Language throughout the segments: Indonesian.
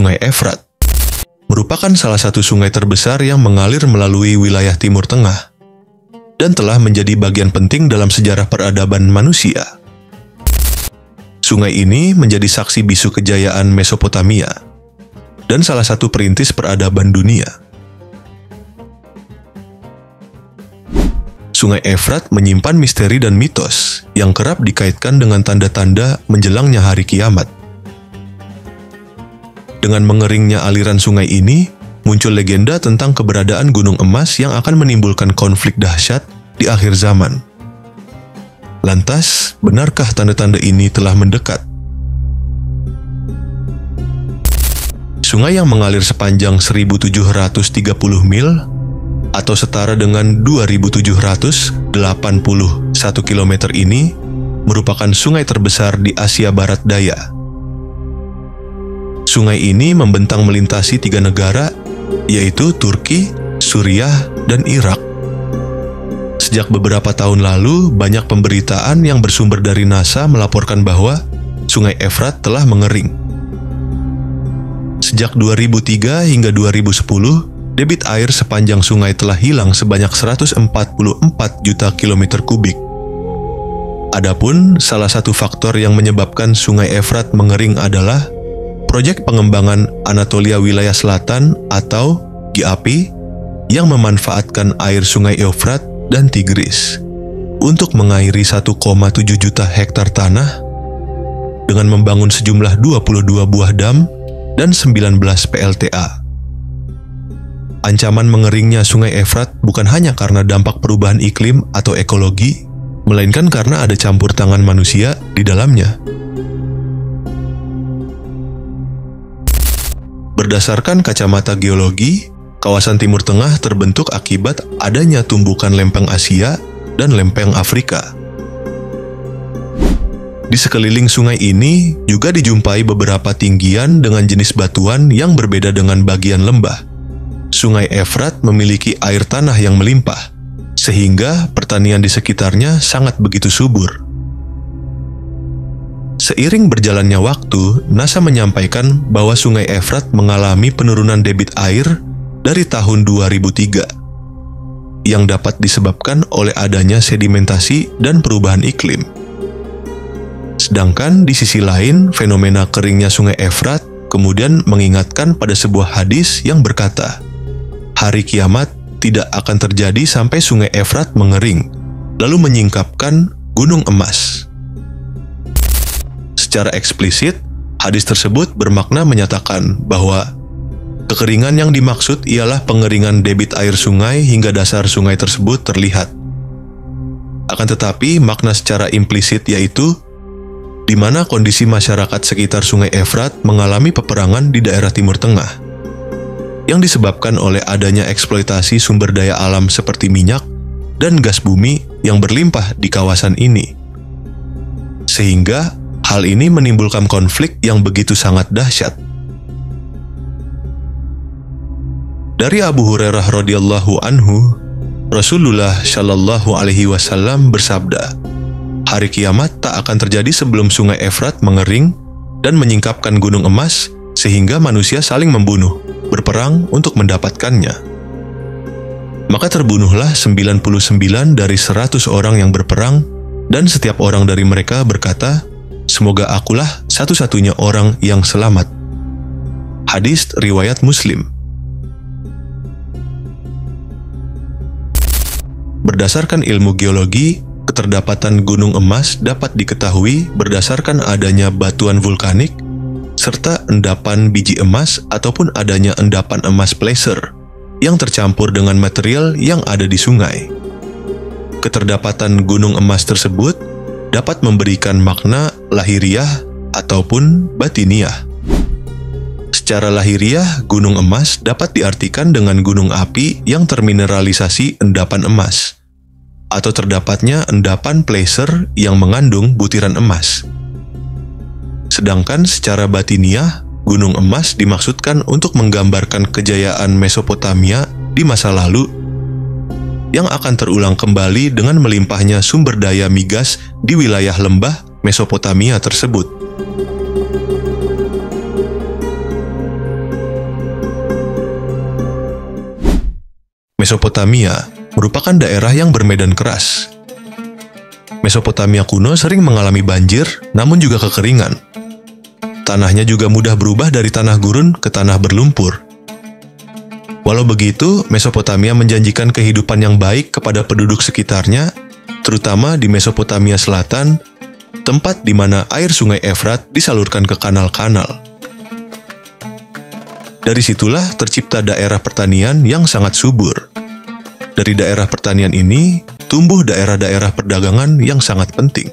Sungai Efrat merupakan salah satu sungai terbesar yang mengalir melalui wilayah Timur Tengah dan telah menjadi bagian penting dalam sejarah peradaban manusia. Sungai ini menjadi saksi bisu kejayaan Mesopotamia dan salah satu perintis peradaban dunia. Sungai Efrat menyimpan misteri dan mitos yang kerap dikaitkan dengan tanda-tanda menjelangnya hari kiamat. Dengan mengeringnya aliran sungai ini, muncul legenda tentang keberadaan gunung emas yang akan menimbulkan konflik dahsyat di akhir zaman. Lantas, benarkah tanda-tanda ini telah mendekat? Sungai yang mengalir sepanjang 1.730 mil atau setara dengan 2.781 km ini merupakan sungai terbesar di Asia Barat Daya. Sungai ini membentang melintasi 3 negara, yaitu Turki, Suriah, dan Irak. Sejak beberapa tahun lalu, banyak pemberitaan yang bersumber dari NASA melaporkan bahwa Sungai Efrat telah mengering. Sejak 2003 hingga 2010, debit air sepanjang sungai telah hilang sebanyak 144 juta kilometer kubik. Adapun salah satu faktor yang menyebabkan Sungai Efrat mengering adalah proyek pengembangan Anatolia Wilayah Selatan atau GAP yang memanfaatkan air Sungai Efrat dan Tigris untuk mengairi 1,7 juta hektar tanah dengan membangun sejumlah 22 buah dam dan 19 PLTA. Ancaman mengeringnya Sungai Efrat bukan hanya karena dampak perubahan iklim atau ekologi, melainkan karena ada campur tangan manusia di dalamnya. Berdasarkan kacamata geologi, kawasan Timur Tengah terbentuk akibat adanya tumbukan lempeng Asia dan lempeng Afrika. Di sekeliling sungai ini juga dijumpai beberapa tinggian dengan jenis batuan yang berbeda dengan bagian lembah. Sungai Efrat memiliki air tanah yang melimpah, sehingga pertanian di sekitarnya sangat begitu subur. Seiring berjalannya waktu, NASA menyampaikan bahwa Sungai Efrat mengalami penurunan debit air dari tahun 2003 yang dapat disebabkan oleh adanya sedimentasi dan perubahan iklim. Sedangkan di sisi lain, fenomena keringnya Sungai Efrat kemudian mengingatkan pada sebuah hadis yang berkata, hari kiamat tidak akan terjadi sampai Sungai Efrat mengering, lalu menyingkapkan gunung emas. Secara eksplisit, hadis tersebut bermakna menyatakan bahwa kekeringan yang dimaksud ialah pengeringan debit air sungai hingga dasar sungai tersebut terlihat. Akan tetapi, makna secara implisit yaitu di mana kondisi masyarakat sekitar Sungai Efrat mengalami peperangan di daerah Timur Tengah yang disebabkan oleh adanya eksploitasi sumber daya alam seperti minyak dan gas bumi yang berlimpah di kawasan ini. Sehingga hal ini menimbulkan konflik yang begitu sangat dahsyat. Dari Abu Hurairah radhiyallahu anhu, Rasulullah shallallahu alaihi wasallam bersabda, hari kiamat tak akan terjadi sebelum Sungai Efrat mengering dan menyingkapkan gunung emas sehingga manusia saling membunuh, berperang untuk mendapatkannya. Maka terbunuhlah 99 dari 100 orang yang berperang, dan setiap orang dari mereka berkata, semoga akulah satu-satunya orang yang selamat. Hadis riwayat Muslim. Berdasarkan ilmu geologi, keterdapatan gunung emas dapat diketahui berdasarkan adanya batuan vulkanik serta endapan biji emas ataupun adanya endapan emas placer yang tercampur dengan material yang ada di sungai. Keterdapatan gunung emas tersebut dapat memberikan makna lahiriah ataupun batiniah. Secara lahiriah, gunung emas dapat diartikan dengan gunung api yang termineralisasi endapan emas, atau terdapatnya endapan placer yang mengandung butiran emas. Sedangkan secara batiniah, gunung emas dimaksudkan untuk menggambarkan kejayaan Mesopotamia di masa lalu yang akan terulang kembali dengan melimpahnya sumber daya migas di wilayah lembah Mesopotamia tersebut. Mesopotamia merupakan daerah yang bermedan keras. Mesopotamia kuno sering mengalami banjir, namun juga kekeringan. Tanahnya juga mudah berubah dari tanah gurun ke tanah berlumpur. Walau begitu, Mesopotamia menjanjikan kehidupan yang baik kepada penduduk sekitarnya, terutama di Mesopotamia Selatan, tempat di mana air sungai Efrat disalurkan ke kanal-kanal. Dari situlah tercipta daerah pertanian yang sangat subur. Dari daerah pertanian ini, tumbuh daerah-daerah perdagangan yang sangat penting.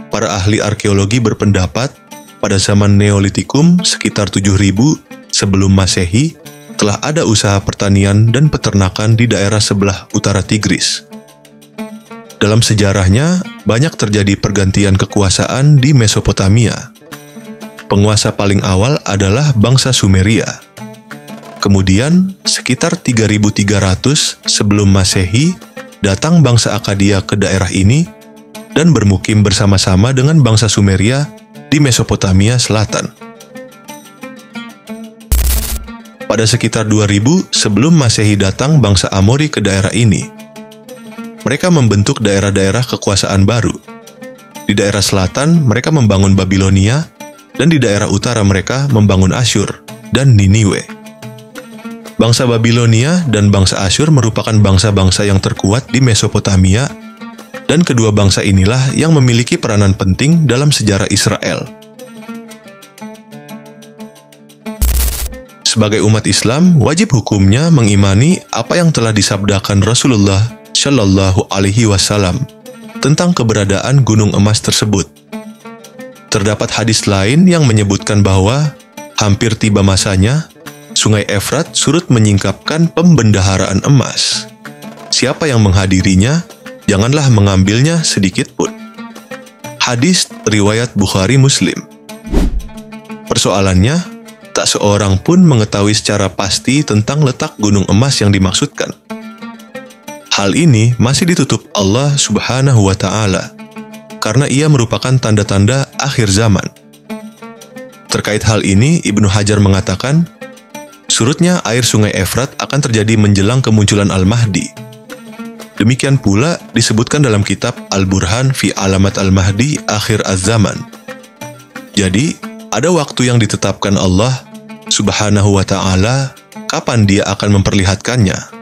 Para ahli arkeologi berpendapat, pada zaman Neolitikum sekitar 7000 sebelum Masehi, telah ada usaha pertanian dan peternakan di daerah sebelah utara Tigris. Dalam sejarahnya, banyak terjadi pergantian kekuasaan di Mesopotamia. Penguasa paling awal adalah bangsa Sumeria. Kemudian, sekitar 3300 sebelum Masehi, datang bangsa Akkadia ke daerah ini dan bermukim bersama-sama dengan bangsa Sumeria di Mesopotamia Selatan. Pada sekitar 2000 sebelum Masehi datang bangsa Amori ke daerah ini. Mereka membentuk daerah-daerah kekuasaan baru. Di daerah selatan mereka membangun Babilonia, dan di daerah utara mereka membangun Asyur dan Niniwe. Bangsa Babilonia dan bangsa Asyur merupakan bangsa-bangsa yang terkuat di Mesopotamia, dan kedua bangsa inilah yang memiliki peranan penting dalam sejarah Israel. Sebagai umat Islam, wajib hukumnya mengimani apa yang telah disabdakan Rasulullah Shallallahu Alaihi Wasallam tentang keberadaan gunung emas tersebut. Terdapat hadis lain yang menyebutkan bahwa hampir tiba masanya Sungai Efrat surut menyingkapkan pembendaharaan emas. Siapa yang menghadirinya, janganlah mengambilnya sedikit pun. Hadis riwayat Bukhari Muslim. Persoalannya, tak seorang pun mengetahui secara pasti tentang letak gunung emas yang dimaksudkan. Hal ini masih ditutup Allah Subhanahu wa Ta'ala, karena ia merupakan tanda-tanda akhir zaman. Terkait hal ini, Ibnu Hajar mengatakan, surutnya air sungai Efrat akan terjadi menjelang kemunculan Al-Mahdi. Demikian pula disebutkan dalam kitab Al-Burhan fi Alamat Al-Mahdi Akhir Az-Zaman. Jadi, ada waktu yang ditetapkan Allah Subhanahu wa Ta'ala kapan Dia akan memperlihatkannya.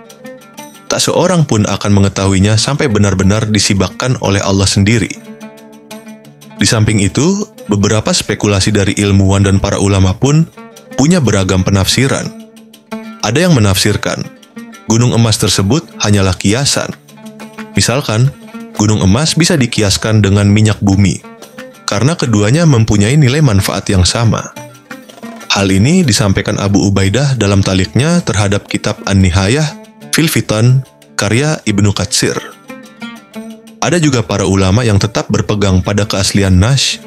Tak seorang pun akan mengetahuinya sampai benar-benar disibakkan oleh Allah sendiri. Di samping itu, beberapa spekulasi dari ilmuwan dan para ulama pun punya beragam penafsiran. Ada yang menafsirkan, gunung emas tersebut hanyalah kiasan. Misalkan, gunung emas bisa dikiaskan dengan minyak bumi, karena keduanya mempunyai nilai manfaat yang sama. Hal ini disampaikan Abu Ubaidah dalam taliknya terhadap kitab An-Nihayah fil Fitan karya Ibnu Katsir. Ada juga para ulama yang tetap berpegang pada keaslian Nash,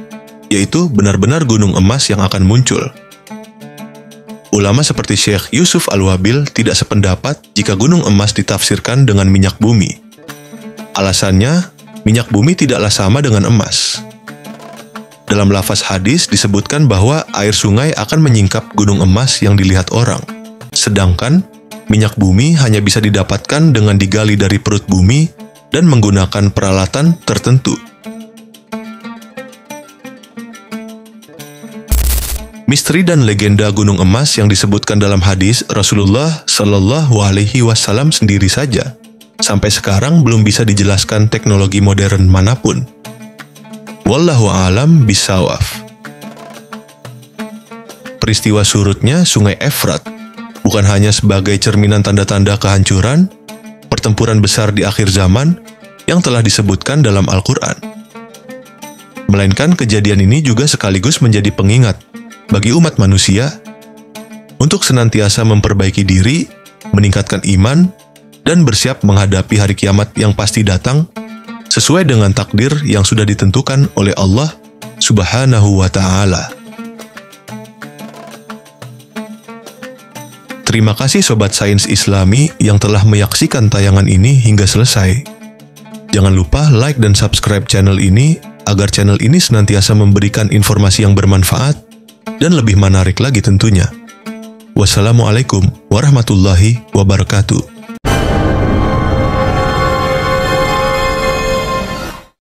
yaitu benar-benar gunung emas yang akan muncul. Ulama seperti Syekh Yusuf Al-Wabil tidak sependapat jika gunung emas ditafsirkan dengan minyak bumi. Alasannya, minyak bumi tidaklah sama dengan emas. Dalam lafaz hadis disebutkan bahwa air sungai akan menyingkap gunung emas yang dilihat orang. Sedangkan, minyak bumi hanya bisa didapatkan dengan digali dari perut bumi dan menggunakan peralatan tertentu. Misteri dan legenda gunung emas yang disebutkan dalam hadis Rasulullah Shallallahu Alaihi Wasallam sendiri saja, sampai sekarang belum bisa dijelaskan teknologi modern manapun. Wallahu a'lam bishawab. Peristiwa surutnya Sungai Efrat bukan hanya sebagai cerminan tanda-tanda kehancuran, pertempuran besar di akhir zaman yang telah disebutkan dalam Al-Quran. Melainkan kejadian ini juga sekaligus menjadi pengingat bagi umat manusia untuk senantiasa memperbaiki diri, meningkatkan iman, dan bersiap menghadapi hari kiamat yang pasti datang sesuai dengan takdir yang sudah ditentukan oleh Allah Subhanahu wa Ta'ala. Terima kasih Sobat Sains Islami yang telah menyaksikan tayangan ini hingga selesai. Jangan lupa like dan subscribe channel ini agar channel ini senantiasa memberikan informasi yang bermanfaat dan lebih menarik lagi tentunya. Wassalamualaikum warahmatullahi wabarakatuh.